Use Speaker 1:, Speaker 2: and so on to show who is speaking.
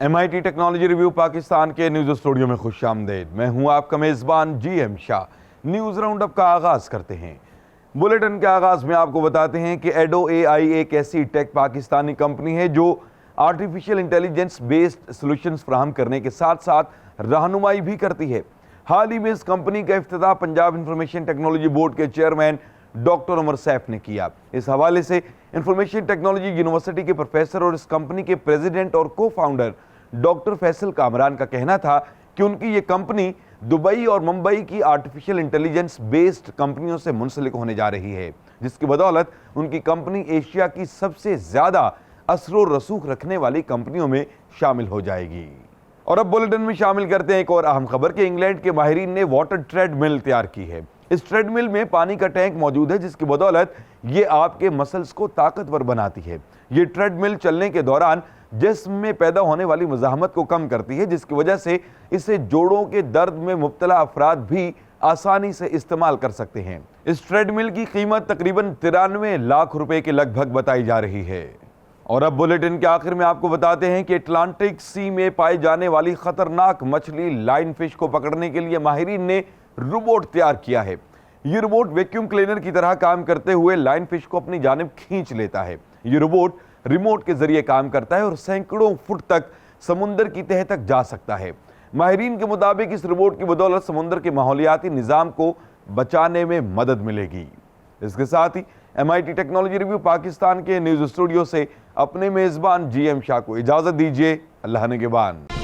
Speaker 1: MIT technology review Pakistan کے news studio میں خوش آمدید۔ میں ہوں آپ کا میزبان GM شاہ۔ نیوز راؤنڈ اپ کا آغاز کرتے ہیں۔ بلیٹن کے آغاز میں آپ کو بتاتے ہیں کہ ایڈو AI ایک ایسی ٹیک پاکستانی کمپنی ہے جو آرٹیفیشل انٹیلیجنس بیسڈ سلوشنز فراہم کرنے کے ساتھ ساتھ رہنمائی بھی کرتی ہے۔ حال ہی میں اس کمپنی کا افتتاح پنجاب انفارمیشن ٹیکنالوجی بورڈ کے چیئرمین ڈاکٹر عمر سیف نے کیا۔ اس حوالے سے انفارمیشن ٹیکنالوجی یونیورسٹی کے پروفیسر اور اس کمپنی کے پریزیڈنٹ اور کو فاؤنڈر ڈاکٹر فیصل کامران کا کہنا تھا کہ ان کی یہ کمپنی دبئی اور ممبئی کی آرٹیفیشل انٹیلیجنس بیسڈ کمپنیوں سے منسلک ہونے جا رہی ہے، جس کی بدولت ان کی کمپنی ایشیا کی سب سے زیادہ اثر و رسوخ رکھنے والی کمپنیوں میں شامل ہو جائے گی۔ اور اب بلیٹن میں شامل کرتے ہیں ایک اور اہم خبر کہ انگلینڈ کے ماہرین نے واٹر ٹریڈ مل تیار کی ہے۔ اس ٹریڈ مل میں پانی کا ٹینک موجود ہے جس کی بدولت یہ آپ کے مسلز کو طاقتور بناتی ہے۔ یہ ٹریڈ مل چلنے کے دوران جسم میں پیدا ہونے والی مزاحمت کو کم کرتی ہے، جس کی وجہ سے اسے جوڑوں کے درد میں مبتلا افراد بھی آسانی سے استعمال کر سکتے ہیں۔ اس ٹریڈ مل کی قیمت تقریباً 93 لاکھ روپے کے لگ بھگ بتائی جا رہی ہے۔ اور اب بلیٹن کے آخر میں آپ کو بتاتے ہیں کہ اٹلانٹک سی میں پائے جانے والی خطرناک مچھلی لائن فش کو پکڑنے کے لیے ماہرین نے روبوٹ تیار کیا ہے۔ یہ روبوٹ ویکیوم کلینر کی طرح کام کرتے ہوئے لائن فش کو اپنی جانب کھینچ لیتا ہے۔ یہ روبوٹ ریموٹ کے ذریعے کام کرتا ہے اور سینکڑوں فٹ تک سمندر کی تہہ تک جا سکتا ہے۔ ماہرین کے مطابق اس روبوٹ کی بدولت سمندر کے ماحولیاتی نظام کو بچانے میں مدد ملے گی۔ اس کے ساتھ ہی MIT ٹیکنالوجی ریویو پاکستان کے نیوز اسٹوڈیو سے اپنے میزبان GM شاہ کو اجازت دیجیے۔ اللہ نگہبان۔